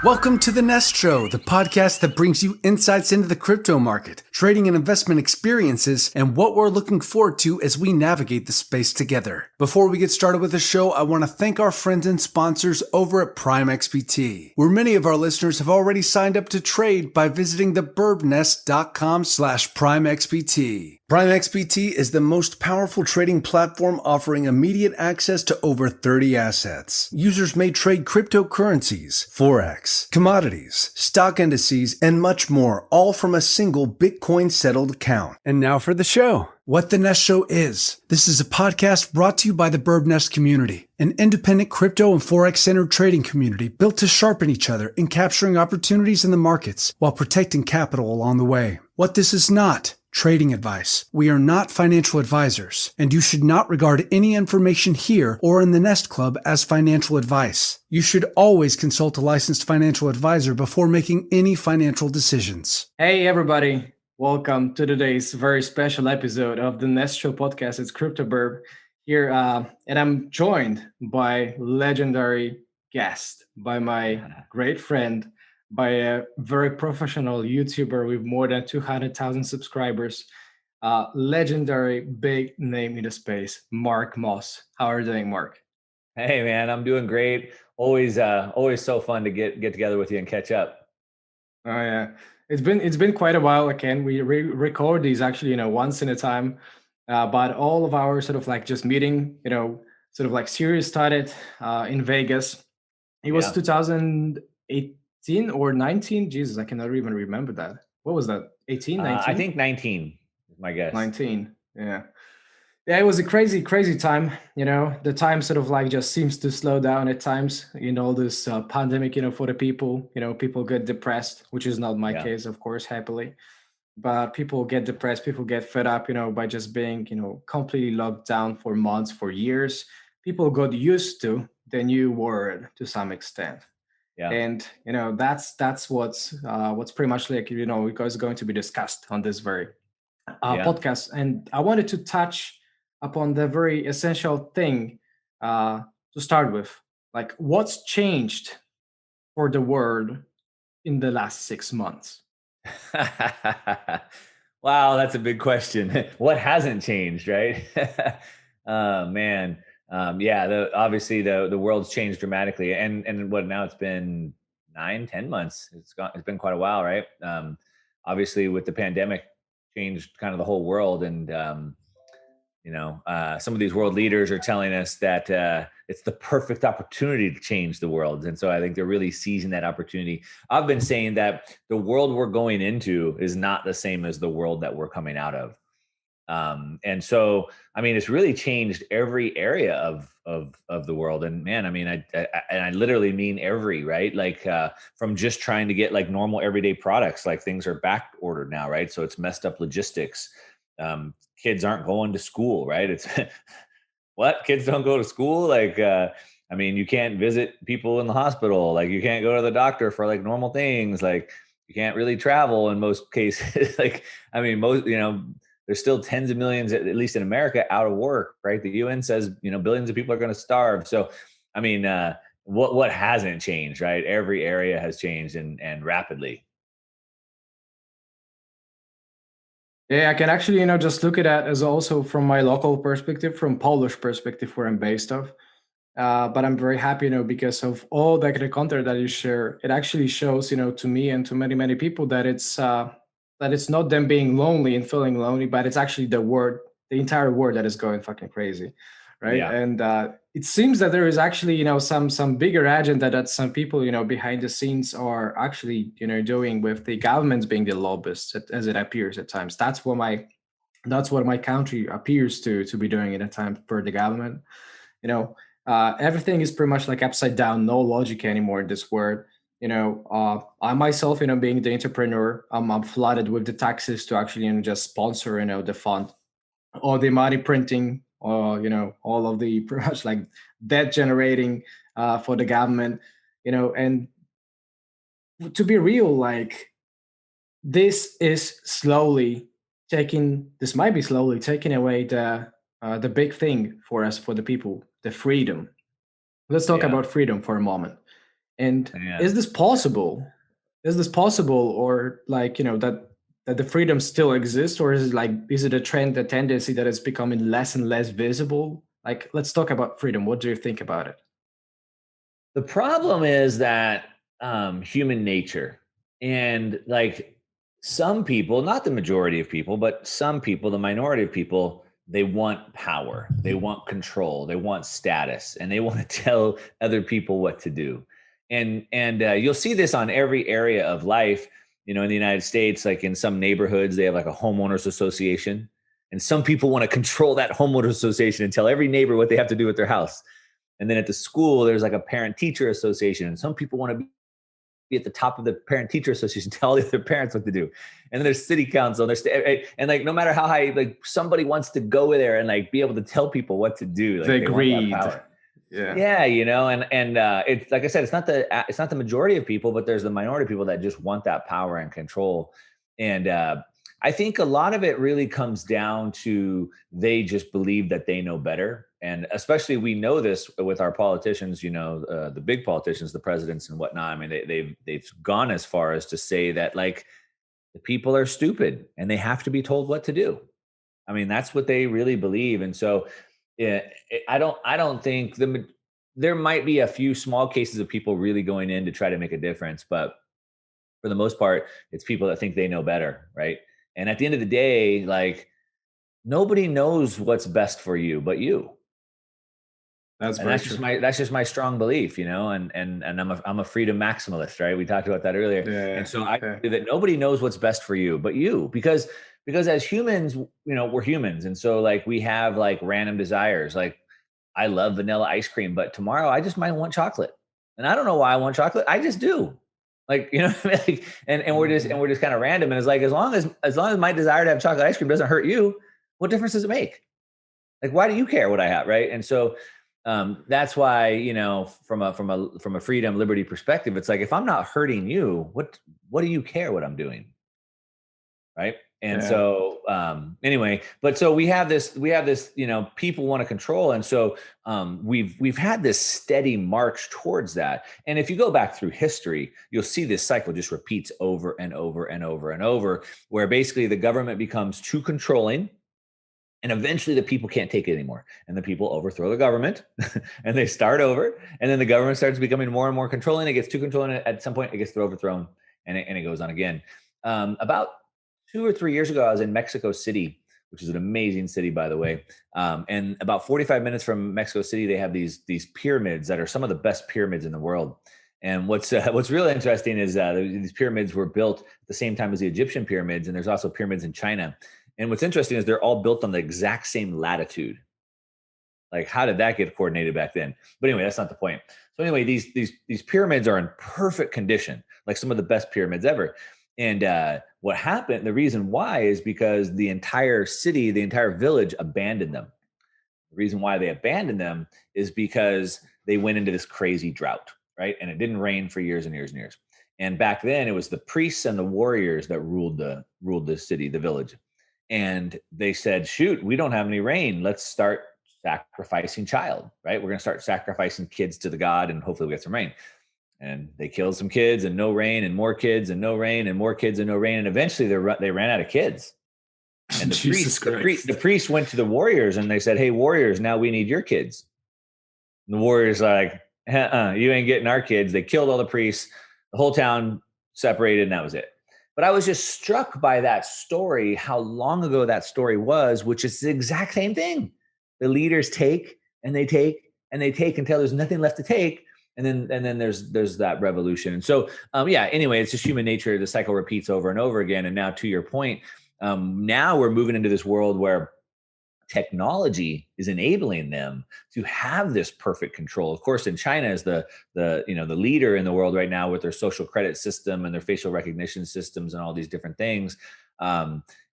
Welcome to the Nest Show, the podcast that brings you insights into the crypto market, trading and investment experiences, and what we're looking forward to as we navigate the space together. Before we get started with the show, I want to thank our friends and sponsors over at Prime XBT, where many of our listeners have already signed up to trade by visiting the birbnest.com/PrimeXBT. Prime XBT is the most powerful trading platform offering immediate access to over 30 assets. Users may trade cryptocurrencies, Forex, commodities, stock indices, and much more, all from a single Bitcoin settled account. And now for the show. What the Nest Show is. This is a podcast brought to you by the Birb Nest community, an independent crypto and Forex-centered trading community built to sharpen each other in capturing opportunities in the markets while protecting capital along the way. What this is not. Trading advice. We are not financial advisors, and you should not regard any information here or in the Nest Club as financial advice. You should always consult a licensed financial advisor before making any financial decisions. Hey everybody, welcome to today's very special episode of the Nest Show podcast. It's CRYPTOBIRB here, and I'm joined by legendary guest, by my great friend, by a very professional YouTuber with more than 200,000 subscribers, legendary big name in the space, Mark Moss. How are you doing, Mark? Hey man, I'm doing great. Always so fun to get together with you and catch up. Oh yeah, it's been quite a while. Again, we record these actually, once in a time, but all of our sort of like just meeting, sort of like series started in Vegas. It was 2008. 18 or 19? Jesus, I cannot even remember that. What was that? 18, 19? I think 19 is my guess. 19, yeah. Yeah, it was a crazy time. The time sort of like just seems to slow down at times in all this pandemic, for the people. People get depressed, which is not my case, of course, happily. But people get depressed, people get fed up, by just being, completely locked down for months, for years. People got used to the new world to some extent. Yeah. And that's what's pretty much like because going to be discussed on this very podcast. And I wanted to touch upon the very essential thing to start with, like what's changed for the world in the last 6 months. Wow, that's a big question. What hasn't changed, right? Man. Obviously the world's changed dramatically, and what now it's been 9-10 months. It's been quite a while, right? Obviously with the pandemic changed kind of the whole world, and some of these world leaders are telling us that it's the perfect opportunity to change the world, and so I think they're really seizing that opportunity. I've been saying that the world we're going into is not the same as the world that we're coming out of. And so, I mean, it's really changed every area of the world. And man, I mean, I literally mean every, right? Like, from just trying to get like normal everyday products, like things are back ordered now, right? So it's messed up logistics. Kids aren't going to school, right? It's what? Kids don't go to school? Like, I mean, you can't visit people in the hospital. Like you can't go to the doctor for like normal things. Like you can't really travel in most cases. Like, I mean, there's still tens of millions, at least in America, out of work, right? The UN says, billions of people are going to starve. So, I mean, what hasn't changed, right? Every area has changed and rapidly. Yeah, I can actually, just look at that as also from my local perspective, from Polish perspective, where I'm based off. But I'm very happy, because of all the content that you share. It actually shows, to me and to many, many people that it's not them being lonely and feeling lonely, but it's actually the entire world that is going fucking crazy, right? Yeah. And it seems that there is actually, some bigger agenda that some people, behind the scenes are actually, doing, with the governments being the lobbyists, as it appears at times. That's what my country appears to be doing at times per the government. Everything is pretty much like upside down, no logic anymore in this world. I myself, being the entrepreneur, I'm flooded with the taxes to actually, just sponsor, the fund, or the money printing, or, all of the pretty much like debt generating for the government, and to be real, like this might be slowly taking away the big thing for us, for the people, the freedom. Let's talk about freedom for a moment. And Yeah. is this possible? Is this possible, or like, that the freedom still exists, or is it a trend, a tendency that is becoming less and less visible? Like, let's talk about freedom. What do you think about it? The problem is that human nature, and like some people, not the majority of people, but some people, the minority of people, they want power, they want control, they want status, and they want to tell other people what to do. And you'll see this on every area of life. In the United States, like in some neighborhoods, they have like a homeowners association, and some people want to control that homeowners association and tell every neighbor what they have to do with their house. And then at the school, there's like a parent teacher association. And some people want to be at the top of the parent teacher association, tell all the other parents what to do. And then there's city council. And like, no matter how high, like somebody wants to go there and like be able to tell people what to do. Like, They they want that agreed. power. Yeah. Yeah. And it's like I said, it's not the majority of people, but there's the minority of people that just want that power and control. And I think a lot of it really comes down to they just believe that they know better. And especially we know this with our politicians, the big politicians, the presidents and whatnot. I mean, they've gone as far as to say that like the people are stupid and they have to be told what to do. I mean, that's what they really believe. And so yeah, I don't think there might be a few small cases of people really going in to try to make a difference, but for the most part, it's people that think they know better, right? And at the end of the day, like nobody knows what's best for you but you. That's And very that's true. just my strong belief, and I'm a freedom maximalist, right? We talked about that earlier. Yeah. And so I Yeah. believe that nobody knows what's best for you but you, because as humans, we're humans. And so like we have like random desires. Like I love vanilla ice cream, but tomorrow I just might want chocolate. And I don't know why I want chocolate. I just do. Like, what I mean? Like, and we're just kind of random. And it's like, as long as my desire to have chocolate ice cream doesn't hurt you, what difference does it make? Like, why do you care what I have? Right. And so that's why, from a freedom, liberty perspective, it's like, if I'm not hurting you, what do you care what I'm doing? Right. And Yeah. so anyway, but so we have this, people want to control. And so we've had this steady march towards that. And if you go back through history, you'll see this cycle just repeats over and over and over and over, where basically the government becomes too controlling. And eventually the people can't take it anymore. And the people overthrow the government and they start over. And then the government starts becoming more and more controlling. It gets too controlling. At some point, it gets overthrown, and it goes on again. About 2 or 3 years ago, I was in Mexico City, which is an amazing city, by the way. And about 45 minutes from Mexico City, they have these pyramids that are some of the best pyramids in the world. And what's really interesting is these pyramids were built at the same time as the Egyptian pyramids, and there's also pyramids in China. And what's interesting is they're all built on the exact same latitude. Like, how did that get coordinated back then? But anyway, that's not the point. So anyway, these pyramids are in perfect condition, like some of the best pyramids ever. And what happened, the reason why is because the entire city, the entire village abandoned them. The reason why they abandoned them is because they went into this crazy drought, right? And it didn't rain for years and years and years. And back then it was the priests and the warriors that ruled the city, the village. And they said, shoot, we don't have any rain. Let's start sacrificing child, right? We're going to start sacrificing kids to the god, and hopefully we get some rain. And they killed some kids, and no rain, and more kids, and no rain, and more kids, and no rain. And eventually they ran out of kids. And the priest went to the warriors and they said, hey, warriors, now we need your kids. And the warriors are like, you ain't getting our kids. They killed all the priests. The whole town separated, and that was it. But I was just struck by that story, how long ago that story was, which is the exact same thing. The leaders take and they take and they take until there's nothing left to take. And then there's that revolution. And so, anyway, it's just human nature. The cycle repeats over and over again. And now, to your point, now we're moving into this world where technology is enabling them to have this perfect control. Of course, in China is the leader in the world right now with their social credit system and their facial recognition systems and all these different things.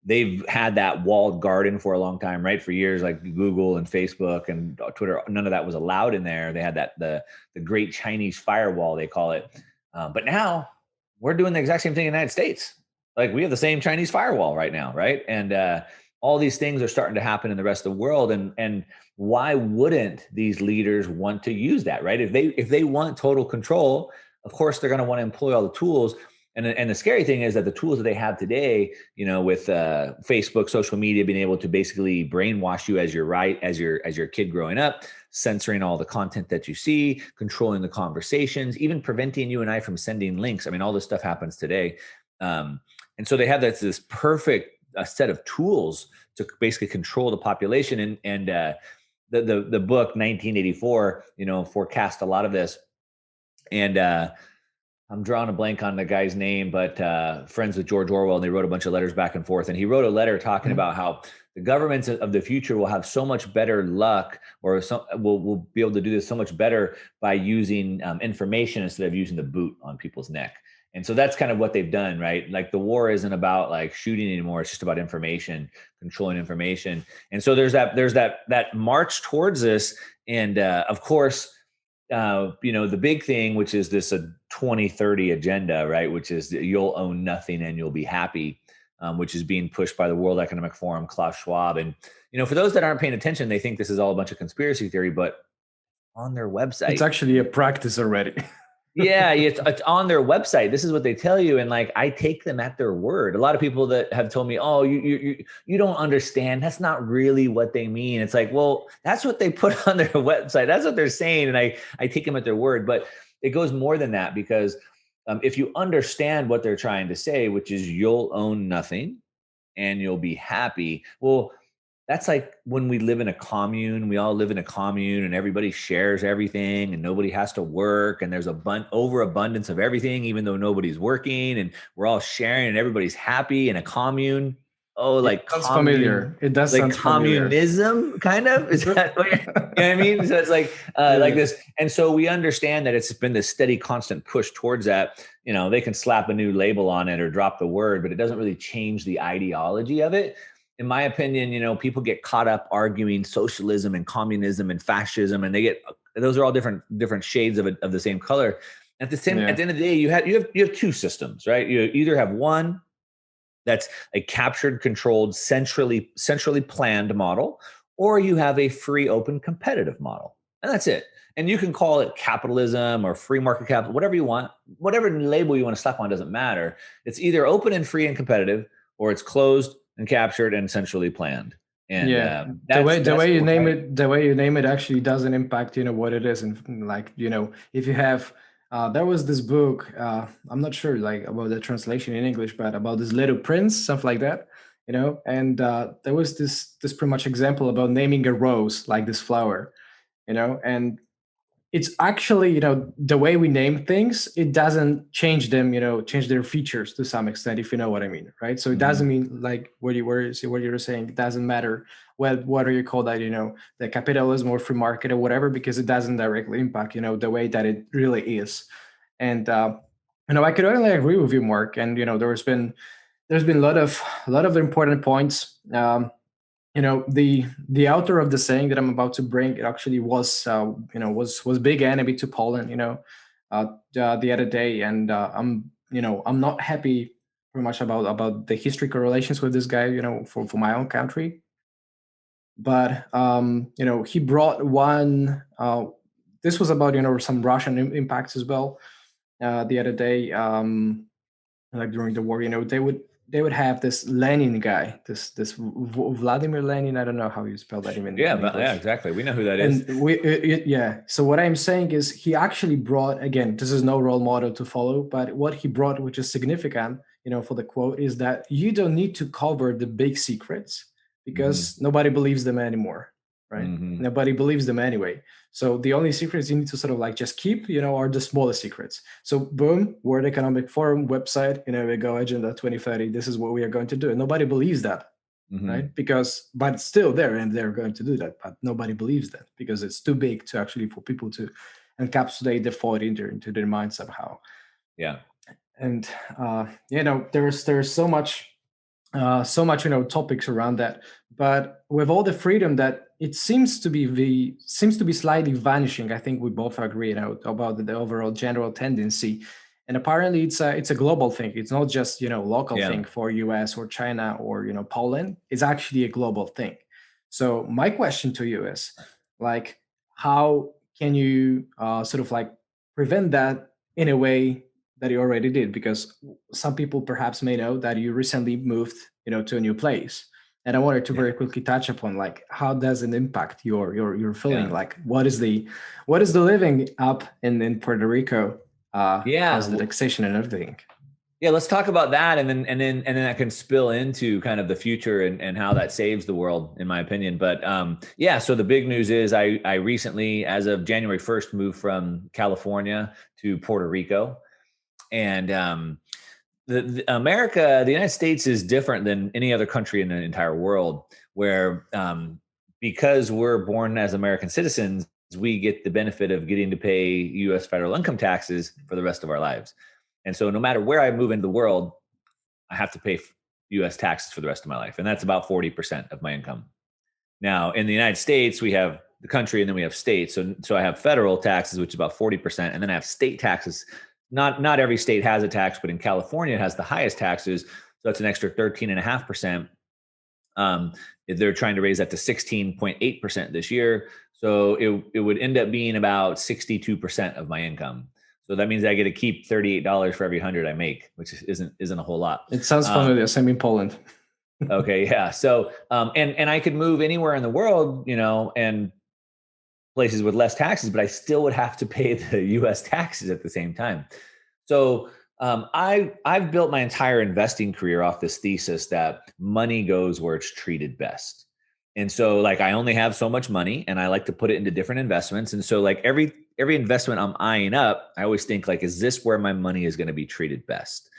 They've had that walled garden for a long time, right? For years, like Google and Facebook and Twitter, none of that was allowed in there. They had that the Great Chinese Firewall, they call it. But now we're doing the exact same thing in the United States. Like, we have the same Chinese firewall right now, right? And all these things are starting to happen in the rest of the world. And why wouldn't these leaders want to use that, right? If they want total control, of course they're going to want to employ all the tools. And the scary thing is that the tools that they have today, with Facebook, social media, being able to basically brainwash you as your kid growing up, censoring all the content that you see, controlling the conversations, even preventing you and I from sending links. I mean, all this stuff happens today. And so they have this perfect set of tools to basically control the population. And the book 1984, forecast a lot of this. And I'm drawing a blank on the guy's name, but friends with George Orwell, and they wrote a bunch of letters back and forth. And he wrote a letter talking about how the governments of the future will have so much better luck, or will be able to do this so much better by using information instead of using the boot on people's neck. And so that's kind of what they've done, right? Like the war isn't about like shooting anymore. It's just about information, controlling information. And so there's that march towards this. And of course, the big thing, which is this 2030 agenda, right? Which is you'll own nothing and you'll be happy, which is being pushed by the World Economic Forum, Klaus Schwab. And, for those that aren't paying attention, they think this is all a bunch of conspiracy theory, but on their website, it's actually a practice already. Yeah, it's on their website. This is what they tell you. And like, I take them at their word. A lot of people that have told me, oh, you don't understand. That's not really what they mean. It's like, well, that's what they put on their website. That's what they're saying. And I take them at their word, but it goes more than that, because if you understand what they're trying to say, which is you'll own nothing and you'll be happy. Well, that's like when we live in a commune, we all live in a commune and everybody shares everything and nobody has to work, and there's overabundance of everything, even though nobody's working, and we're all sharing and everybody's happy in a commune. Oh, like that's familiar. It does like sound communism, kind of. Is that what you know what I mean? So it's like like this. And so we understand that it's been this steady, constant push towards that. They can slap a new label on it or drop the word, but it doesn't really change the ideology of it. In my opinion, people get caught up arguing socialism and communism and fascism, and those are all different shades of the same color. At the end of the day, you have two systems, right? You either have one that's a captured, controlled, centrally planned model, or you have a free, open, competitive model, and that's it. And you can call it capitalism or free market capital, whatever you want, whatever label you want to slap on, doesn't matter. It's either open and free and competitive, or it's closed and captured and centrally planned. And the way you name it actually doesn't impact what it is. And like if you have there was this book, I'm not sure like about the translation in English, but about this Little Prince, something like that, and there was this pretty much example about naming a rose like this flower, and it's actually, the way we name things, it doesn't change them, change their features to some extent, if you know what I mean, right? So it doesn't mean like what you were saying, it doesn't matter whether you call that, the capitalism or free market or whatever, because it doesn't directly impact, the way that it really is. And, I could only agree with you, Mark. And, there's been a lot of important points. The author of the saying that I'm about to bring, it actually was big enemy to Poland, the other day, and I'm not happy pretty much about the historical relations with this guy, for my own country. But he brought one. This was about some Russian impacts as well. The other day, like during the war, they would have this Lenin guy, this Vladimir Lenin. I don't know how you spell that even. Yeah, exactly. We know who that is. And so what I'm saying is he actually brought, again, this is no role model to follow, but what he brought, which is significant, for the quote, is that you don't need to cover the big secrets because nobody believes them anymore, right? Nobody believes them anyway. So the only secrets you need to sort of like just keep, are the smallest secrets. So boom, World Economic Forum website, we go Agenda 2030. This is what we are going to do. And nobody believes that, right? But it's still there and they're going to do that. But nobody believes that because it's too big to actually for people to encapsulate the thought into their mind somehow. Yeah. And, there's so much, topics around that. But with all the freedom that it seems to be slightly vanishing, I think we both agree about the overall general tendency. And apparently it's a global thing. It's not just local thing for US or China or Poland. It's actually a global thing. So my question to you is like, how can you sort of like prevent that in a way that you already did, because some people perhaps may know that you recently moved, to a new place. And I wanted to Yeah. very quickly touch upon, like, how does it impact your feeling? Yeah. Like, what is the living up in Puerto Rico? Yeah. How's the taxation and everything? Yeah, let's talk about that, and then that can spill into kind of the future and how that saves the world, in my opinion. But yeah, so the big news is I recently, as of January 1st, moved from California to Puerto Rico, and the United States is different than any other country in the entire world, where because we're born as American citizens, we get the benefit of getting to pay U.S. federal income taxes for the rest of our lives. And so no matter where I move into the world, I have to pay US taxes for the rest of my life. And that's about 40% of my income. Now, in the United States, we have the country and then we have states. So I have federal taxes, which is about 40%. And then I have state taxes. Not every state has a tax, but in California, it has the highest taxes. So that's an extra 13.5%. They're trying to raise that to 16.8% this year. So it would end up being about 62% of my income. So that means I get to keep $38 for every 100 I make, which isn't a whole lot. It sounds familiar. Same in Poland. Okay, yeah. So and I could move anywhere in the world, and places with less taxes, but I still would have to pay the U.S. taxes at the same time. So I've built my entire investing career off this thesis that money goes where it's treated best. And so like I only have so much money and I like to put it into different investments. And so like every investment I'm eyeing up, I always think like, is this where my money is going to be treated best?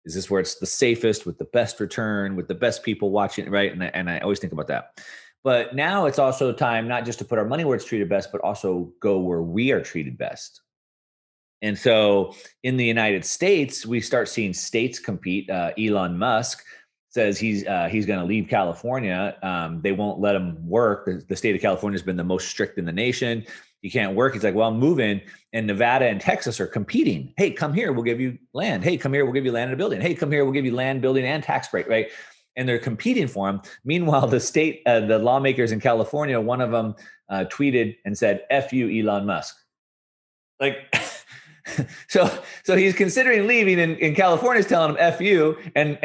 Is this where it's the safest with the best return, with the best people watching, right? And I always think about that. But now it's also time not just to put our money where it's treated best, but also go where we are treated best. And so in the United States, we start seeing states compete. Elon Musk says he's going to leave California. They won't let him work. The state of California has been the most strict in the nation. You can't work. He's like, well, I'm moving. And Nevada and Texas are competing. Hey, come here. We'll give you land. Hey, come here. We'll give you land and a building. Hey, come here. We'll give you land, building, and tax break, right? And they're competing for him. Meanwhile, the lawmakers in California, one of them tweeted and said, F you, Elon Musk. Like, so he's considering leaving, and California is telling him F you, and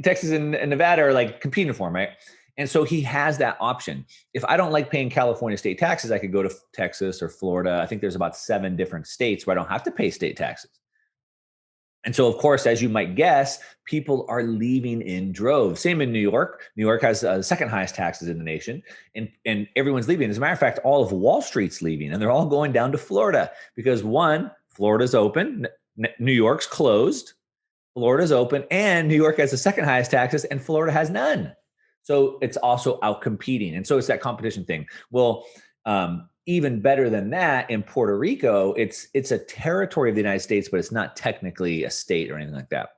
Texas and Nevada are like competing for him, right? And so he has that option. If I don't like paying California state taxes, I could go to Texas or Florida. I think there's about 7 different states where I don't have to pay state taxes. And so, of course, as you might guess, people are leaving in droves. Same in New York. New York has the second highest taxes in the nation, and everyone's leaving. As a matter of fact, all of Wall Street's leaving, and they're all going down to Florida because one, Florida's open, New York's closed, Florida's open, and New York has the second highest taxes, and Florida has none. So it's also out competing, and so it's that competition thing. Well, even better than that, in Puerto Rico, it's a territory of the United States, but it's not technically a state or anything like that.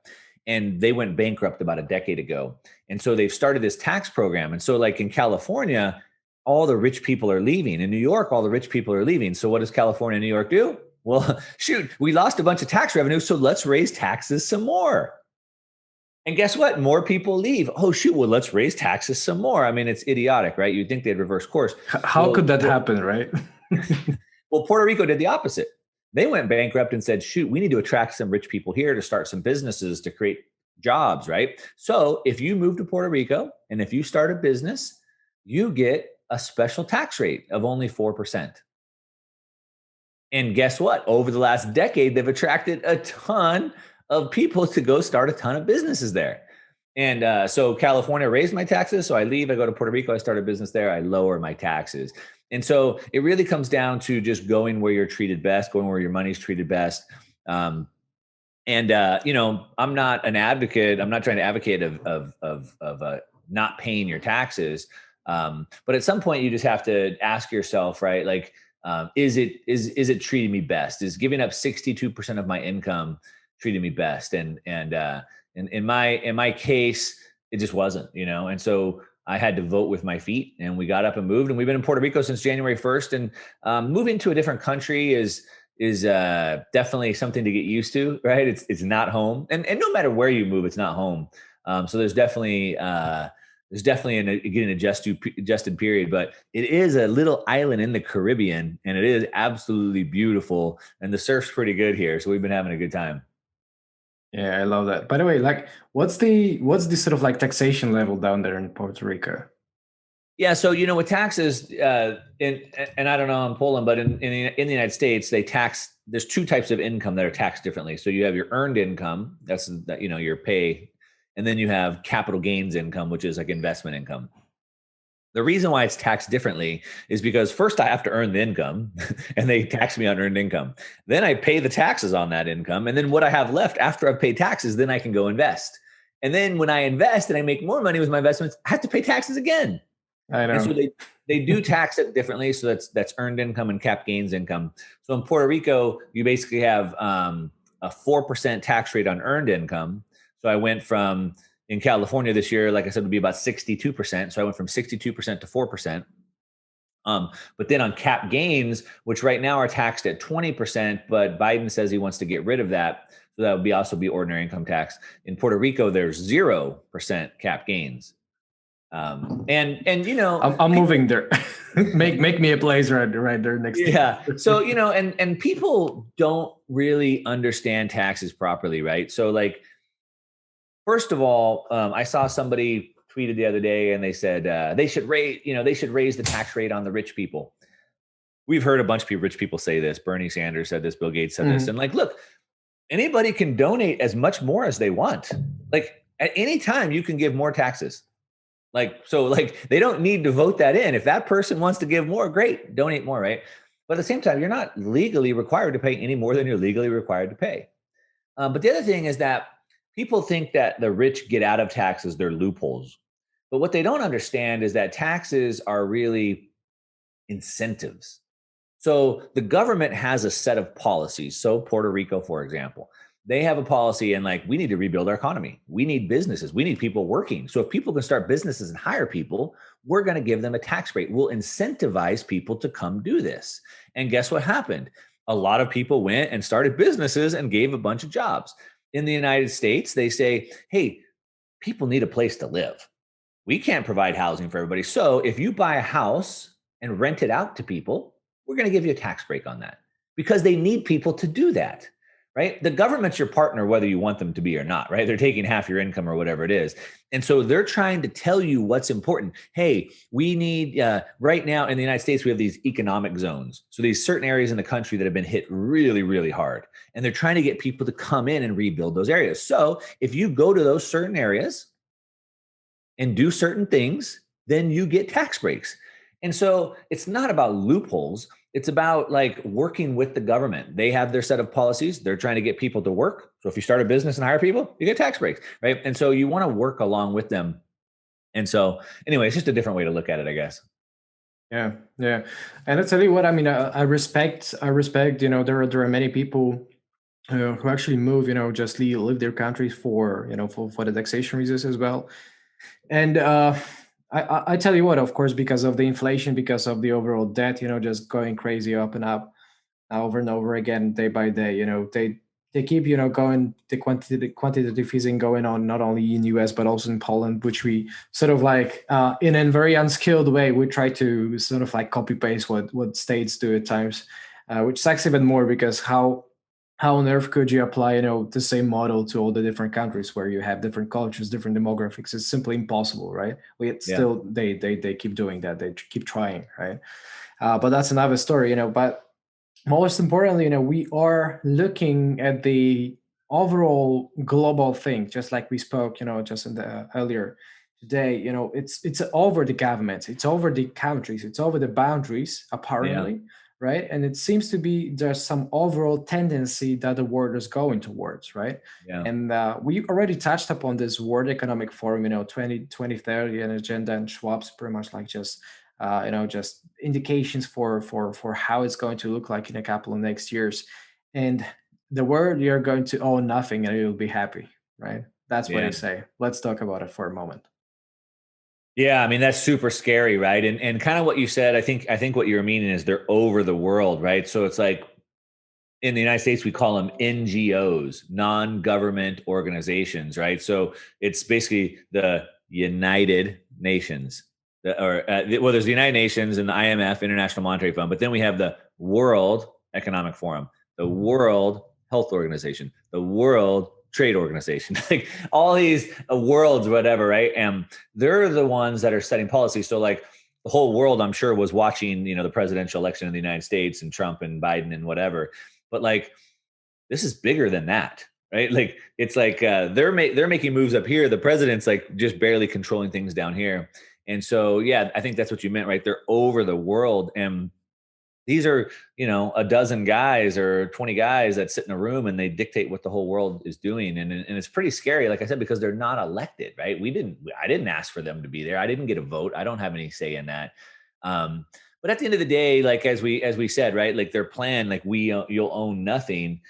And they went bankrupt about a decade ago. And so they've started this tax program. And so like in California, all the rich people are leaving. In New York, all the rich people are leaving. So what does California and New York do? Well, shoot, we lost a bunch of tax revenue, so let's raise taxes some more. And guess what? More people leave. Oh, shoot, well, let's raise taxes some more. I mean, it's idiotic, right? You'd think they'd reverse course. How could that happen, right? Well, Puerto Rico did the opposite. They went bankrupt and said, shoot, we need to attract some rich people here to start some businesses to create jobs, right? So if you move to Puerto Rico and if you start a business, you get a special tax rate of only 4%. And guess what? Over the last decade, they've attracted a ton of people to go start a ton of businesses there. And so California raised my taxes. So I leave, I go to Puerto Rico, I start a business there, I lower my taxes. And so it really comes down to just going where you're treated best, going where your money's treated best. I'm not an advocate. I'm not trying to advocate of not paying your taxes. But at some point you just have to ask yourself, right? Like, is it treating me best? Is giving up 62% of my income treating me best? And in my case, it just wasn't, and so I had to vote with my feet, and we got up and moved, and we've been in Puerto Rico since January 1st. And moving to a different country is definitely something to get used to, right? It's not home, and no matter where you move, it's not home. So there's definitely there's definitely an adjusted period, but it is a little island in the Caribbean, and it is absolutely beautiful, and the surf's pretty good here, so we've been having a good time. Yeah, I love that. By the way, like, what's the sort of like taxation level down there in Puerto Rico? Yeah, so with taxes, and I don't know in Poland, but in the United States, they tax. There's two types of income that are taxed differently. So you have your earned income, that's your pay, and then you have capital gains income, which is like investment income. The reason why it's taxed differently is because first I have to earn the income, and they tax me on earned income. Then I pay the taxes on that income, and then what I have left after I've paid taxes, then I can go invest. And then when I invest and I make more money with my investments, I have to pay taxes again. I know. And so they do tax it differently. So that's earned income and cap gains income. So in Puerto Rico, you basically have a 4% tax rate on earned income. So I went from, in California this year, like I said, would be about 62%. So I went from 62% to 4%. But then on cap gains, which right now are taxed at 20%, but Biden says he wants to get rid of that. So that would also be ordinary income tax. In Puerto Rico, there's 0% cap gains. I'm moving there. make me a place right there next to you. So, and people don't really understand taxes properly, right? So like, first of all, I saw somebody tweeted the other day and they said they should raise the tax rate on the rich people. We've heard a bunch of rich people say this. Bernie Sanders said this, Bill Gates said this. And like, look, anybody can donate as much more as they want. Like at any time you can give more taxes. So they don't need to vote that in. If that person wants to give more, great, donate more, right? But at the same time, you're not legally required to pay any more than you're legally required to pay. But the other thing is that people think that the rich get out of taxes, they're loopholes. But what they don't understand is that taxes are really incentives. So the government has a set of policies. So Puerto Rico, for example, they have a policy and like, we need to rebuild our economy. We need businesses. We need people working. So if people can start businesses and hire people, we're going to give them a tax rate. We'll incentivize people to come do this. And guess what happened? A lot of people went and started businesses and gave a bunch of jobs. In the United States, they say, hey, people need a place to live. We can't provide housing for everybody. So if you buy a house and rent it out to people, we're going to give you a tax break on that because they need people to do that. Right? The government's your partner, whether you want them to be or not, right? They're taking half your income or whatever it is. And so they're trying to tell you what's important. Hey, we need, right now in the United States, we have these economic zones. So these certain areas in the country that have been hit really, really hard. And they're trying to get people to come in and rebuild those areas. So if you go to those certain areas and do certain things, then you get tax breaks. And so it's not about loopholes. It's about like working with the government. They have their set of policies. They're trying to get people to work. So if you start a business and hire people, you get tax breaks, right? And so you want to work along with them. And so anyway, it's just a different way to look at it, I guess. Yeah. And I tell you what, I mean, I respect, there are many people who actually move, just leave their countries for the taxation reasons as well. And I tell you what, of course, because of the inflation, because of the overall debt, just going crazy up and up over and over again, day by day, they keep, going, the quantitative easing going on, not only in US, but also in Poland, which we sort of like, in a very unskilled way, we try to sort of like copy paste what states do at times, which sucks even more because how on earth could you apply, the same model to all the different countries where you have different cultures, different demographics? It's simply impossible, right? Still, they keep doing that. They keep trying, right? But that's another story, But most importantly, we are looking at the overall global thing, just like we spoke, just in the earlier today. It's over the governments, it's over the countries, it's over the boundaries, apparently. Yeah. Right. And it seems to be there's some overall tendency that the world is going towards. Right. Yeah. And we already touched upon this World Economic Forum, 2030 and agenda, and Schwab's pretty much like just, just indications for how it's going to look like in a couple of next years. And the word, you're going to own nothing and you'll be happy. Right. That's what I say. Let's talk about it for a moment. Yeah, I mean, that's super scary, right? And kind of what you said, I think what you're meaning is they're over the world, right? So it's like in the United States, we call them NGOs, non-government organizations, right? So it's basically the United Nations. Well, there's the United Nations and the IMF, International Monetary Fund, but then we have the World Economic Forum, the World Health Organization, the World Trade Organization, like all these worlds, whatever, right? And they're the ones that are setting policy. So like the whole world, I'm sure, was watching, the presidential election in the United States and Trump and Biden and whatever. But like, this is bigger than that, right? Like, it's like they're making moves up here. The president's like just barely controlling things down here. And so, yeah, I think that's what you meant, right? They're over the world. And these are, a dozen guys or 20 guys that sit in a room and they dictate what the whole world is doing. And it's pretty scary, like I said, because they're not elected, right? I didn't ask for them to be there. I didn't get a vote. I don't have any say in that. But at the end of the day, like, as we said, right, like their plan, like you'll own nothing.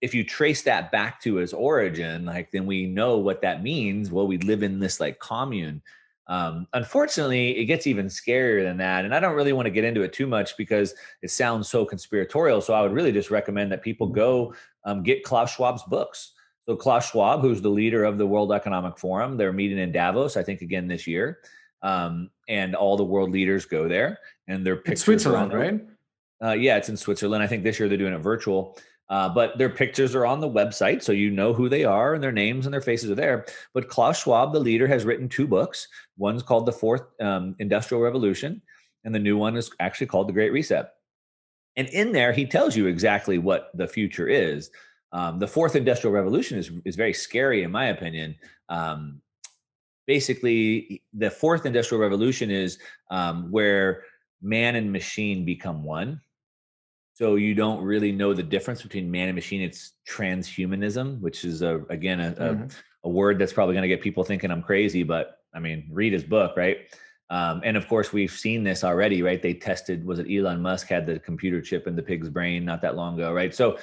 If you trace that back to its origin, like, then we know what that means. Well, we live in this like commune. Unfortunately, it gets even scarier than that. And I don't really want to get into it too much because it sounds so conspiratorial. So I would really just recommend that people go get Klaus Schwab's books. So Klaus Schwab, who's the leader of the World Economic Forum, they're meeting in Davos, I think, again this year. And all the world leaders go there, and their pictures. Switzerland, right? Yeah, it's in Switzerland. I think this year they're doing it virtual. But their pictures are on the website, so you know who they are, and their names and their faces are there. But Klaus Schwab, the leader, has written 2 books. One's called The Fourth Industrial Revolution, and the new one is actually called The Great Reset. And in there, he tells you exactly what the future is. The Fourth Industrial Revolution is very scary, in my opinion. Basically, the Fourth Industrial Revolution is where man and machine become one. So you don't really know the difference between man and machine. It's transhumanism, which is a word that's probably going to get people thinking I'm crazy, but I mean, read his book, right? And of course, we've seen this already, right? They tested, was it Elon Musk had the computer chip in the pig's brain not that long ago, right? So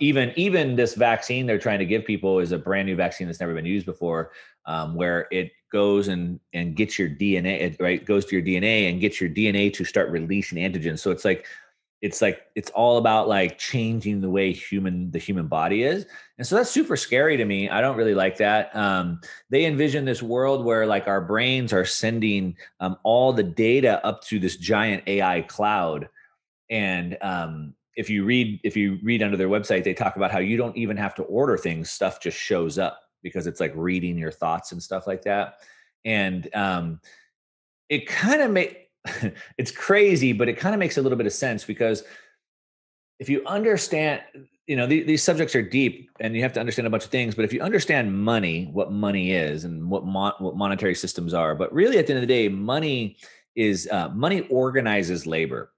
even this vaccine they're trying to give people is a brand new vaccine that's never been used before, where it goes and gets your DNA, right? Goes to your DNA and gets your DNA to start releasing antigens. So it's all about like changing the way the human body is. And so that's super scary to me. I don't really like that. They envision this world where like our brains are sending all the data up to this giant AI cloud. And if you read under their website, they talk about how you don't even have to order things. Stuff just shows up because it's like reading your thoughts and stuff like that. And it kind of it's crazy, but it kind of makes a little bit of sense, because if you understand, these subjects are deep and you have to understand a bunch of things, but if you understand money, what money is and what monetary systems are, but really at the end of the day, money organizes labor.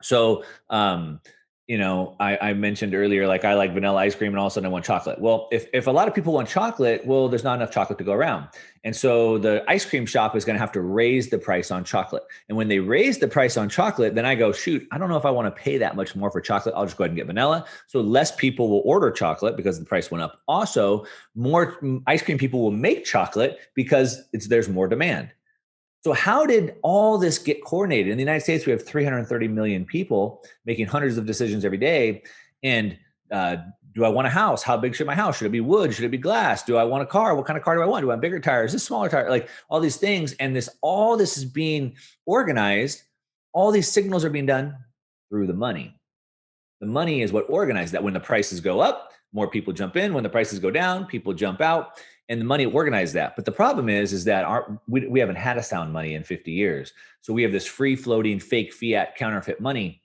So, I mentioned earlier, like I like vanilla ice cream and all of a sudden I want chocolate. Well, if a lot of people want chocolate, well, there's not enough chocolate to go around. And so the ice cream shop is going to have to raise the price on chocolate. And when they raise the price on chocolate, then I go, shoot, I don't know if I want to pay that much more for chocolate. I'll just go ahead and get vanilla. So less people will order chocolate because the price went up. Also, more ice cream people will make chocolate because there's more demand. So how did all this get coordinated? In the United States, we have 330 million people making hundreds of decisions every day. And do I want a house? How big should my house? Should it be wood? Should it be glass? Do I want a car? What kind of car do I want? Do I want bigger tires? This smaller tire? Like all these things. And all this is being organized. All these signals are being done through the money. The money is what organized that. When the prices go up, more people jump in. When the prices go down, people jump out. And the money organized that. But the problem is that we haven't had a sound money in 50 years. So we have this free floating fake fiat counterfeit money,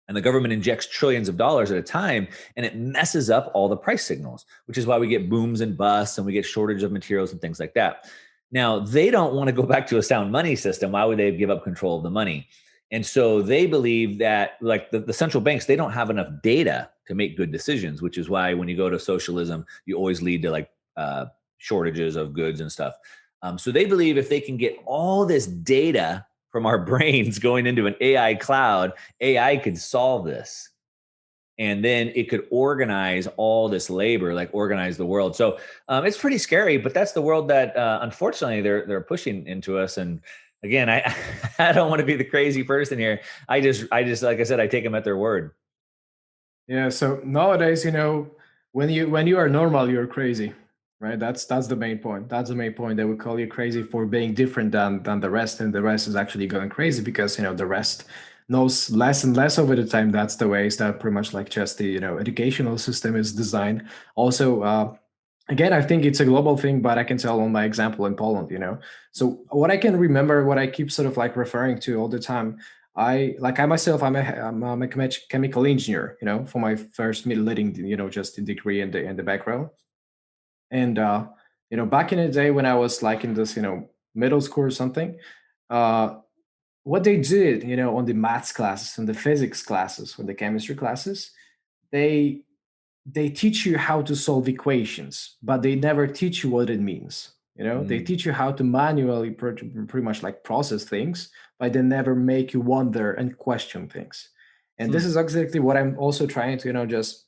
and the government injects trillions of dollars at a time, and it messes up all the price signals, which is why we get booms and busts and we get shortage of materials and things like that. Now, they don't want to go back to a sound money system. Why would they give up control of the money? And so they believe that like the central banks, they don't have enough data to make good decisions, which is why when you go to socialism, you always lead to like shortages of goods and stuff. So they believe if they can get all this data from our brains going into an AI cloud, AI could solve this. And then it could organize all this labor, like organize the world. So it's pretty scary, but that's the world that unfortunately they're pushing into us. And again, I don't want to be the crazy person here. I just like I said, I take them at their word. Yeah. So nowadays, when you are normal, you're crazy. right? That's the main point. That's the main point. They would call you crazy for being different than the rest, and the rest is actually going crazy because the rest knows less and less over the time. That's the ways that pretty much like just the educational system is designed. Also, again, I think it's a global thing, but I can tell on my example in Poland. So what I can remember, what I keep sort of like referring to all the time. I myself, I'm a chemical engineer, for my first leading, just the degree and the background. And back in the day when I was like in this, middle school or something, uh, what they did, on the maths classes and the physics classes or the chemistry classes, they they teach you how to solve equations, but they never teach you what it means. They Mm, teach you how to manually pretty much like process things, but they never make you wonder and question things. And this hmm. is exactly what I'm also trying to, just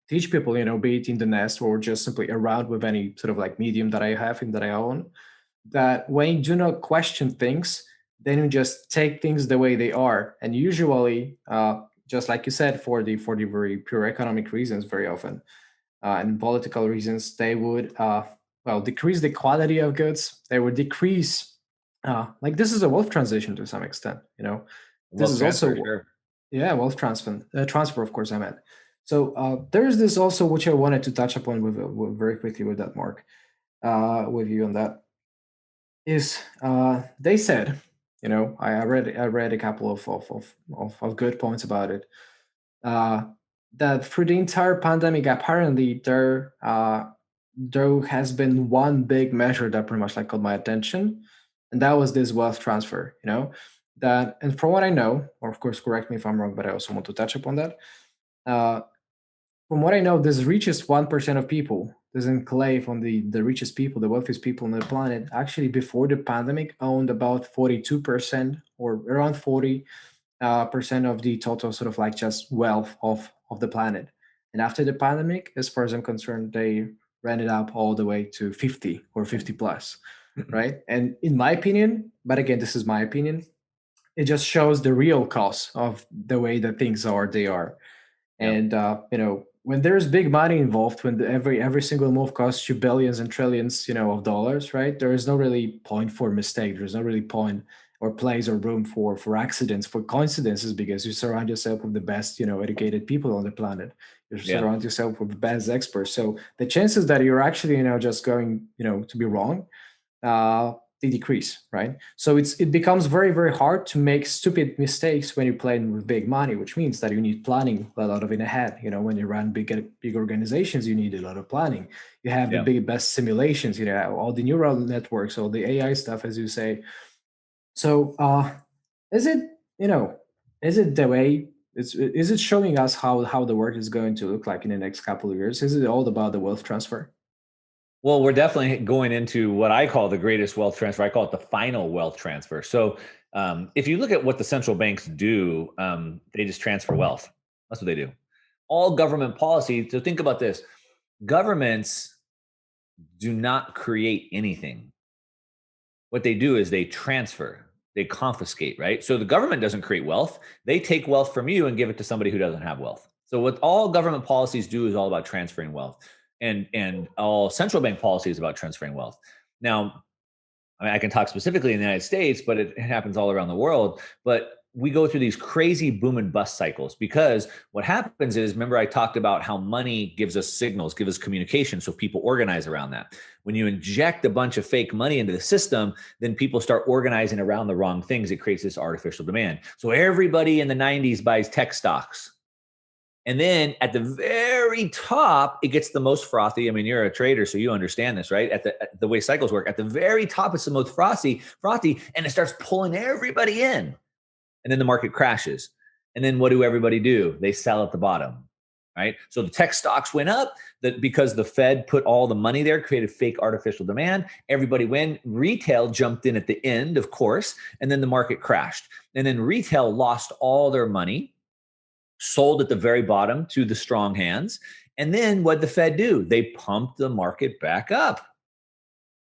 teach people, be it in the nest or just simply around with any sort of like medium that I have and that I own, that when you do not question things, then you just take things the way they are. And usually, just like you said, for the very pure economic reasons, very often, and political reasons, they would decrease the quality of goods. They would decrease. Like this is a wealth transition to some extent. This Wealth is transfer, also, sure. yeah, wealth transfer. Of course, I meant. So there's this also which I wanted to touch upon with very quickly with that, Mark, with you on that is they said, I read a couple of good points about it. Uh, that through the entire pandemic, apparently there has been one big measure that pretty much like caught my attention, and that was this wealth transfer. That, and from what I know, or of course correct me if I'm wrong, but I also want to touch upon that. Uh, from what I know, this reaches 1% of people. This enclave on the richest people, the wealthiest people on the planet, actually before the pandemic owned about 42% or around 40% of the total sort of like just wealth of the planet. And after the pandemic, as far as I'm concerned, they ran it up all the way to 50 or 50 plus, right? And in my opinion, but again, this is my opinion, it just shows the real cost of the way that things are, they are. Yep. And when there's big money involved, when every single move costs you billions and trillions, of dollars, right? There is no really point for mistake. There's no really point or place or room for accidents, for coincidences, because you surround yourself with the best, educated people on the planet. You Yeah. surround yourself with the best experts. So the chances that you're actually, just going, to be wrong, they decrease, right? So it becomes very, very hard to make stupid mistakes when you're playing with big money, which means that you need planning a lot of in ahead. When you run big organizations, you need a lot of planning. You have the Yeah. best simulations, all the neural networks, all the AI stuff, as you say. So is it, is it the way? Is it showing us how the world is going to look like in the next couple of years? Is it all about the wealth transfer? Well, we're definitely going into what I call the greatest wealth transfer. I call it the final wealth transfer. So, if you look at what the central banks do, they just transfer wealth. That's what they do. All government policy. So, think about this: governments do not create anything. What they do is they transfer, they confiscate, right? So, the government doesn't create wealth; they take wealth from you and give it to somebody who doesn't have wealth. So, what all government policies do is all about transferring wealth, and all central bank policy is about transferring wealth. Now, I mean, I can talk specifically in the United States, but it happens all around the world. But we go through these crazy boom and bust cycles because what happens is, remember, I talked about how money gives us signals, gives us communication. So people organize around that. When you inject a bunch of fake money into the system, then people start organizing around the wrong things. It creates this artificial demand. So everybody in the 90s buys tech stocks. And then at the very top, it gets the most frothy. I mean, you're a trader, so you understand this, right? At the way cycles work, at the very top, it's the most frothy, and it starts pulling everybody in. And then the market crashes. And then what do everybody do? They sell at the bottom, right? So the tech stocks went up because the Fed put all the money there, created fake artificial demand. Everybody went. Retail jumped in at the end, of course, and then the market crashed. And then retail lost all their money, sold at the very bottom to the strong hands. And then what the Fed do? They pumped the market back up.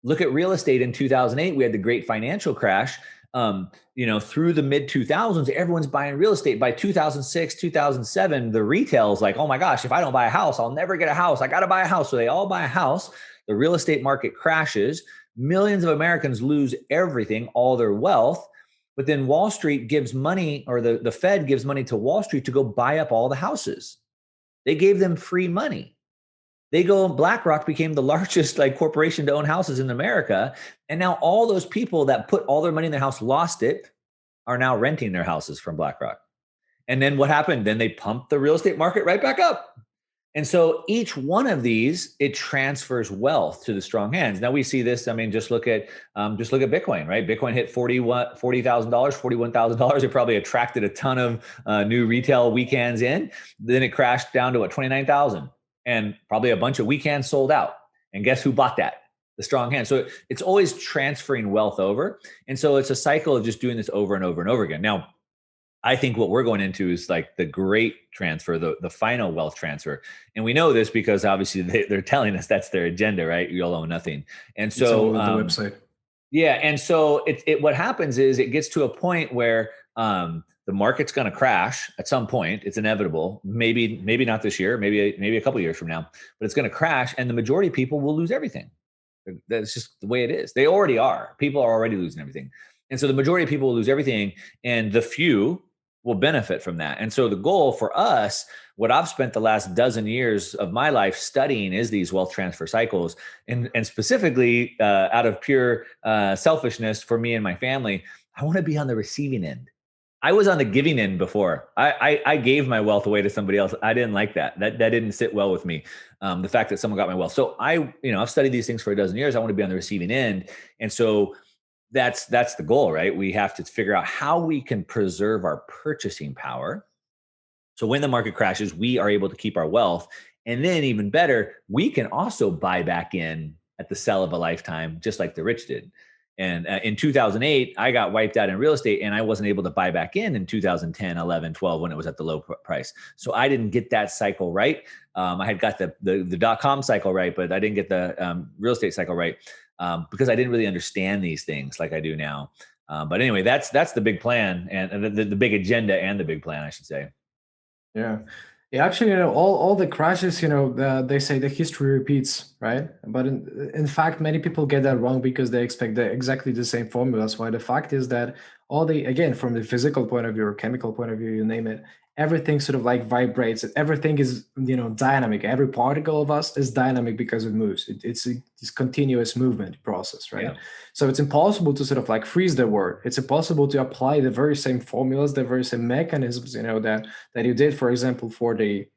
Look at real estate in 2008. We had the great financial crash. Through the mid 2000s, everyone's buying real estate. By 2006, 2007, the retail is like, oh my gosh, if I don't buy a house, I'll never get a house. I got to buy a house. So they all buy a house. the real estate market crashes, millions of Americans lose everything, all their wealth. But then Wall Street gives money, or the Fed gives money to Wall Street to go buy up all the houses. They gave them free money. BlackRock became the largest corporation to own houses in America. And now all those people that put all their money in their house, lost it, are now renting their houses from BlackRock. And then what happened? Then they pumped the real estate market right back up. And so each one of these, it transfers wealth to the strong hands. Now we see this. I mean, just look at Bitcoin, right? Bitcoin hit $40,000, $41,000. It probably attracted a ton of new retail weekends in. Then it crashed down to what, 29,000, and probably a bunch of weekends sold out. And guess who bought that? The strong hand. So it's always transferring wealth over. And so it's a cycle of just doing this over and over and over again. Now, I think what we're going into is like the great transfer, the final wealth transfer. And we know this because obviously they're telling us that's their agenda, right? You'll own nothing. And so the website. Yeah. And so what happens is it gets to a point where the market's going to crash at some point. It's inevitable. Maybe not this year, maybe a couple of years from now, but it's going to crash, and the majority of people will lose everything. That's just the way it is. They already are. People are already losing everything. And so the majority of people will lose everything, and the few will benefit from that. And so the goal for us, what I've spent the last dozen years of my life studying, is these wealth transfer cycles. And specifically out of pure selfishness for me and my family, I want to be on the receiving end. I was on the giving end before. I gave my wealth away to somebody else. I didn't like that. That didn't sit well with me. The fact that someone got my wealth. So I've studied these things for a dozen years. I want to be on the receiving end. And so that's the goal, right? We have to figure out how we can preserve our purchasing power. So when the market crashes, we are able to keep our wealth. And then even better, we can also buy back in at the sell of a lifetime, just like the rich did. And in 2008, I got wiped out in real estate, and I wasn't able to buy back in 2010, 11, 12, when it was at the low price. So I didn't get that cycle right. I had got the .com cycle right, but I didn't get the real estate cycle right because I didn't really understand these things like I do now. But anyway, that's the big plan, and the big agenda, and the big plan, I should say. Yeah. Yeah, actually, all the crashes, they say the history repeats, right? But in fact, many people get that wrong because they expect exactly the same formulas. Why the fact is that again, from the physical point of view or chemical point of view, you name it, everything sort of like vibrates. Everything is, dynamic. Every particle of us is dynamic because it moves. It's continuous movement process, right? Yeah. So it's impossible to sort of like freeze the world. It's impossible to apply the very same formulas, the very same mechanisms, that you did, for example, for the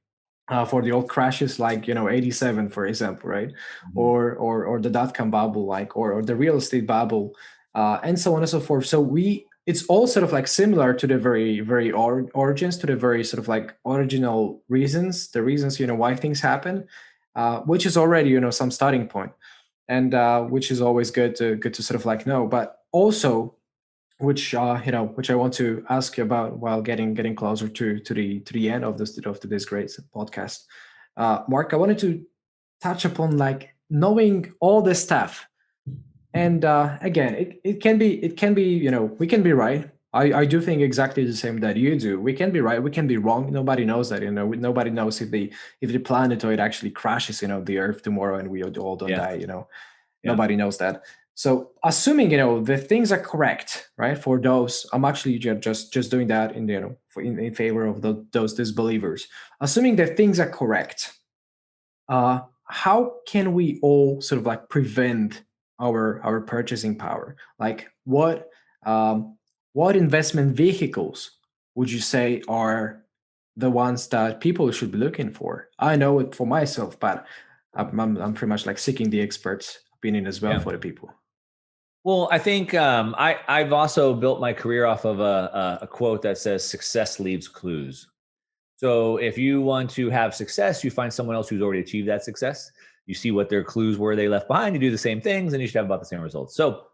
old crashes, like 87, for example, right? Mm-hmm. Or the .com bubble, or the real estate bubble, and so on and so forth. So it's all sort of like similar to the very, very origins, to the very sort of like original reasons, the reasons, why things happen, which is already, some starting point, and which is always good to sort of like know. But also, which I want to ask you about while getting closer to the end of this great podcast, Mark, I wanted to touch upon like knowing all this stuff. And again, it can be, we can be right. I do think exactly the same that you do. We can be right, we can be wrong. Nobody knows that. Nobody knows if the planetoid actually crashes, the Earth tomorrow, and we all don't die. Yeah. Nobody knows that. So assuming the things are correct, right? For those, I'm actually just doing that in favor of those disbelievers. Assuming that things are correct, how can we all sort of like prevent our purchasing power? Like what investment vehicles would you say are the ones that people should be looking for? I know it for myself, but I'm pretty much like seeking the experts' opinion as well for the people. Well, I think I've also built my career off of a quote that says success leaves clues. So if you want to have success, you find someone else who's already achieved that success. You see what their clues were they left behind. You do the same things, and you should have about the same results. So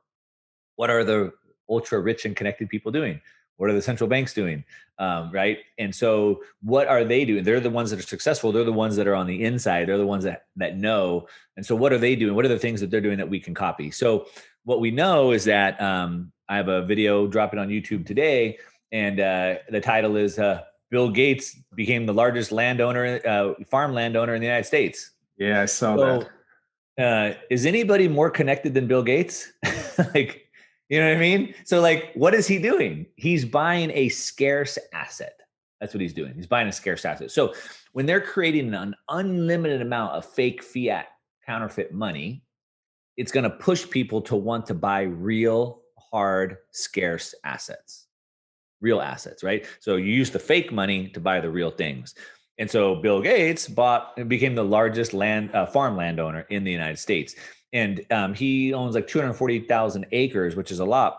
what are the ultra rich and connected people doing? What are the central banks doing? Right? And so what are they doing? They're the ones that are successful. They're the ones that are on the inside. They're the ones that know. And so what are they doing? What are the things that they're doing that we can copy? So what we know is that I have a video dropping on YouTube today, and the title is Bill Gates became the largest farm landowner in the United States. Yeah, I saw that. Is anybody more connected than Bill Gates? Like, you know what I mean? So like, what is he doing? He's buying a scarce asset. That's what he's doing. He's buying a scarce asset. So when they're creating an unlimited amount of fake fiat counterfeit money, it's going to push people to want to buy real, hard, scarce assets, real assets, right? So you use the fake money to buy the real things. And so Bill Gates became the largest farm landowner in the United States. And he owns like 240,000 acres, which is a lot,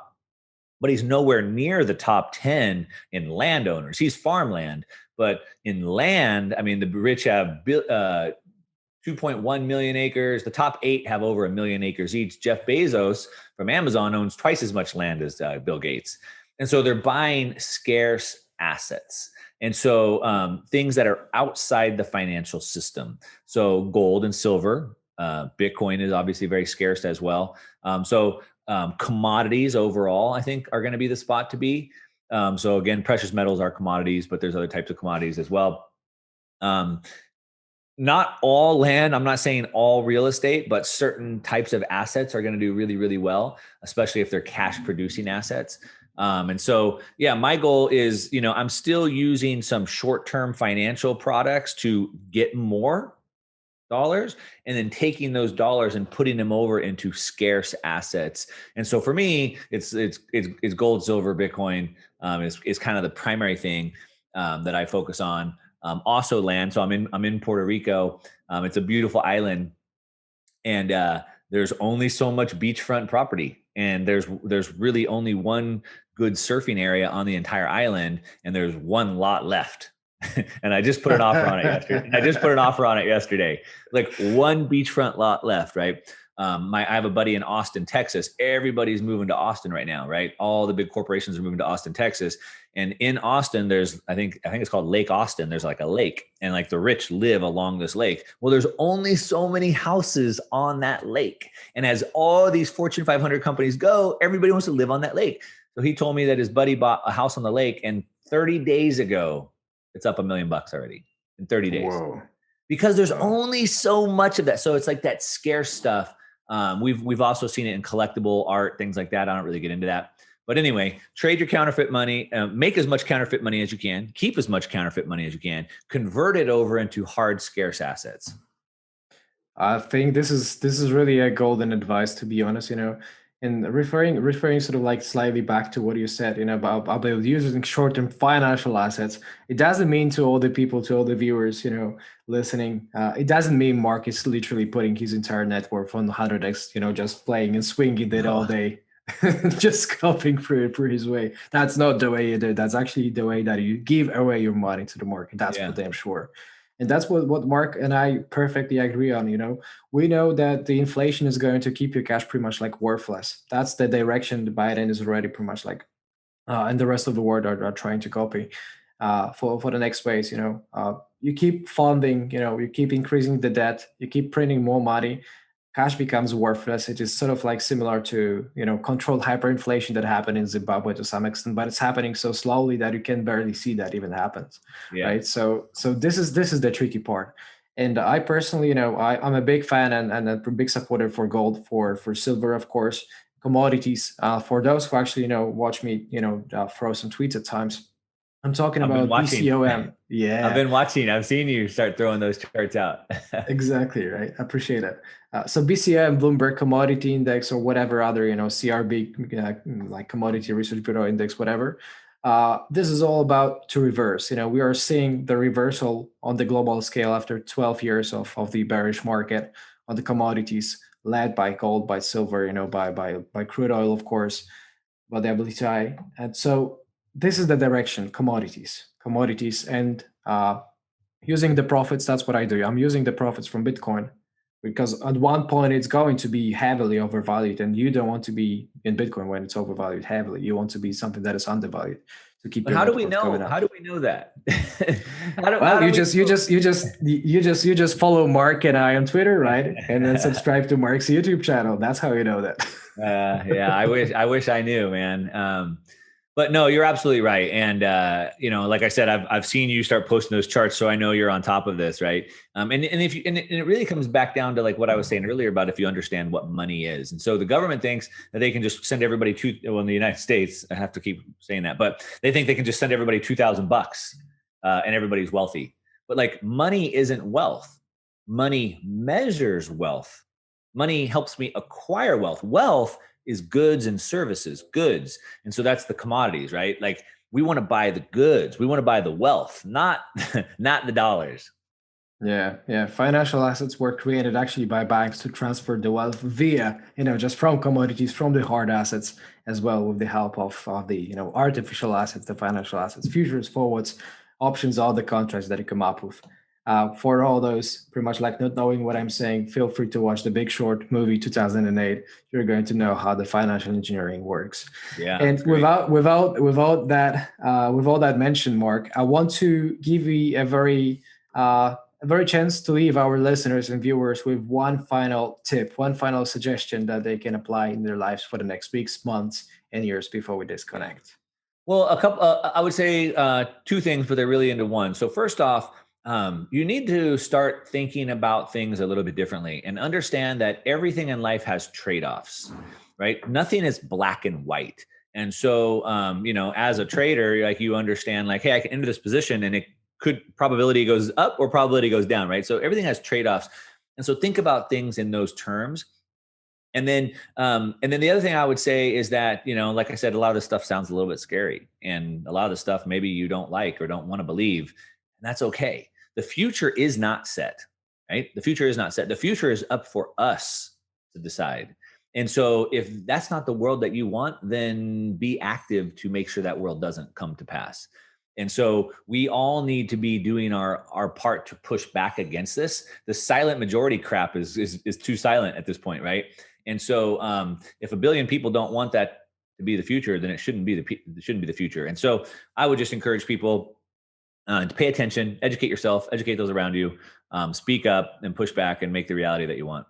but he's nowhere near the top 10 in landowners. He's farmland, but in land, I mean, the rich have 2.1 million acres. The top 8 have over 1 million acres each. Jeff Bezos from Amazon owns twice as much land as Bill Gates. And so they're buying scarce assets. And so things that are outside the financial system. So gold and silver, Bitcoin is obviously very scarce as well. Commodities overall, I think, are going to be the spot to be. So again, precious metals are commodities, but there's other types of commodities as well. Not all land, I'm not saying all real estate, but certain types of assets are going to do really, really well, especially if they're cash producing assets. And so, yeah, my goal is, I'm still using some short-term financial products to get more dollars and then taking those dollars and putting them over into scarce assets. And so for me, it's gold, silver, Bitcoin is kind of the primary thing that I focus on. Also land. So I'm in Puerto Rico. It's a beautiful island, and there's only so much beachfront property, and there's really only one good surfing area on the entire island, and there's one lot left. And I just put an offer on it yesterday. Like one beachfront lot left, right? I have a buddy in Austin, Texas. Everybody's moving to Austin right now, right? All the big corporations are moving to Austin, Texas. And in Austin, there's, I think it's called Lake Austin. There's like a lake, and like the rich live along this lake. Well, there's only so many houses on that lake. And as all these Fortune 500 companies go, everybody wants to live on that lake. So he told me that his buddy bought a house on the lake, and 30 days ago, it's up $1 million already in 30 days. Whoa. Because there's only so much of that. So it's like that scarce stuff. We've also seen it in collectible art, things like that. I don't really get into that. But anyway, trade your counterfeit money, make as much counterfeit money as you can, keep as much counterfeit money as you can, convert it over into hard, scarce assets. I think this is really a golden advice, to be honest, and referring sort of like slightly back to what you said, about using short-term financial assets. It doesn't mean to all the people, to all the viewers, listening, it doesn't mean Mark is literally putting his entire net worth on 100x, just playing and swinging it all day, just scalping through his way. That's not the way you do it. That's actually the way that you give away your money to the market. That's for damn sure. And that's what Mark and I perfectly agree on. We know that the inflation is going to keep your cash pretty much like worthless. That's the direction the Biden is already pretty much like, and the rest of the world are trying to copy for the next phase. You keep funding, you keep increasing the debt, you keep printing more money, cash becomes worthless. It is sort of like similar to, controlled hyperinflation that happened in Zimbabwe to some extent, but it's happening so slowly that you can barely see that even happens. Yeah. Right. So this is the tricky part. And I personally, I'm a big fan and a big supporter for gold, for silver, of course, commodities. For those who actually, watch me, throw some tweets at times, I'm talking about BCOM. Yeah. I've been watching. I've seen you start throwing those charts out. Exactly. Right. I appreciate it. So BCOM, Bloomberg Commodity Index, or whatever other, CRB, like Commodity Research Bureau Index, whatever. This is all about to reverse. We are seeing the reversal on the global scale after 12 years of the bearish market on the commodities, led by gold, by silver, by crude oil, of course, by the WTI. And so this is the direction, commodities, and using the profits. That's what I do. I'm using the profits from Bitcoin, because at one point it's going to be heavily overvalued, and you don't want to be in Bitcoin when it's overvalued heavily. You want to be something that is undervalued to keep. But how do we know? How do we know that? You just follow Mark and I on Twitter, right? And then subscribe to Mark's YouTube channel. That's how you know that. Yeah, I wish I knew, man. But no, you're absolutely right. And, like I said, I've seen you start posting those charts. So I know you're on top of this. Right. And it really comes back down to like what I was saying earlier about if you understand what money is. And so the government thinks that they can just send everybody in the United States, I have to keep saying that, but they think they can just send everybody $2,000 and everybody's wealthy. But like money isn't wealth. Money measures wealth. Money helps me acquire wealth. Wealth is goods and services, goods. And so that's the commodities, right? Like we want to buy the goods. We want to buy the wealth, not the dollars. Yeah. Financial assets were created actually by banks to transfer the wealth via, just from commodities, from the hard assets as well, with the help of the, artificial assets, the financial assets, futures, forwards, options, all the contracts that you come up with. For all those pretty much like not knowing what I'm saying, feel free to watch The Big Short movie 2008. You're going to know how the financial engineering works. Yeah. And without that mentioned, Mark, I want to give you a very chance to leave our listeners and viewers with one final tip, one final suggestion that they can apply in their lives for the next weeks, months, and years before we disconnect. Well, I would say two things, but they're really into one. So first off, you need to start thinking about things a little bit differently and understand that everything in life has trade-offs, right? Nothing is black and white. And so, as a trader, like you understand like, hey, I can enter this position and it could probability goes up or probability goes down, right? So everything has trade-offs. And so think about things in those terms. And then the other thing I would say is that, like I said, a lot of this stuff sounds a little bit scary, and a lot of the stuff maybe you don't like or don't want to believe, and that's okay. The future is not set, right? The future is not set. The future is up for us to decide. And so if that's not the world that you want, then be active to make sure that world doesn't come to pass. And so we all need to be doing our part to push back against this. The silent majority crap is too silent at this point, right? And so if a billion people don't want that to be the future, then it shouldn't be the future. And so I would just encourage people to pay attention, educate yourself, educate those around you, speak up and push back and make the reality that you want.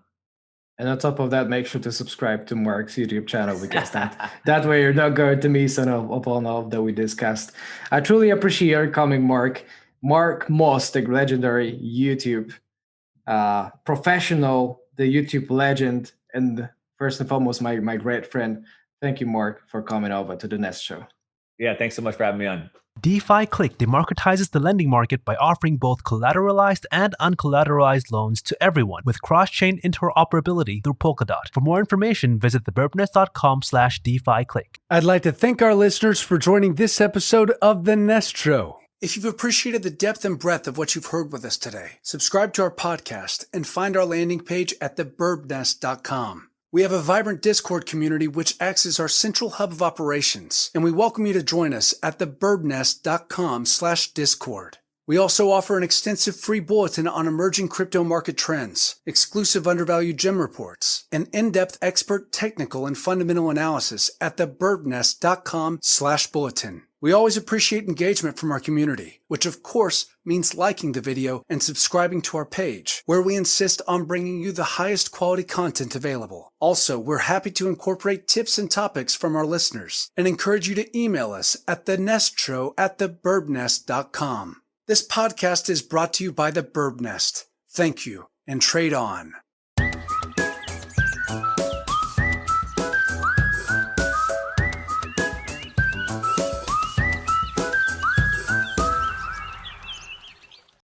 And on top of that, make sure to subscribe to Mark's YouTube channel, because that way you're not going to miss upon all that we discussed. I truly appreciate your coming, Mark. Mark Moss, the legendary YouTube professional, the YouTube legend, and first and foremost, my great friend. Thank you, Mark, for coming over to the Nest Show. Yeah, thanks so much for having me on. DeFi Click democratizes the lending market by offering both collateralized and uncollateralized loans to everyone with cross-chain interoperability through Polkadot. For more information, visit thebirbnest.com/DeFiClick. I'd like to thank our listeners for joining this episode of The Nest Show. If you've appreciated the depth and breadth of what you've heard with us today, subscribe to our podcast and find our landing page at thebirbnest.com. We have a vibrant Discord community which acts as our central hub of operations, and we welcome you to join us at thebirbnest.com/Discord. We also offer an extensive free bulletin on emerging crypto market trends, exclusive undervalued gem reports, and in-depth expert technical and fundamental analysis at thebirbnest.com/bulletin. We always appreciate engagement from our community, which of course means liking the video and subscribing to our page, where we insist on bringing you the highest quality content available. Also, we're happy to incorporate tips and topics from our listeners and encourage you to email us at thenestshow@thebirbnest.com. This podcast is brought to you by the Birb Nest. Thank you, and trade on.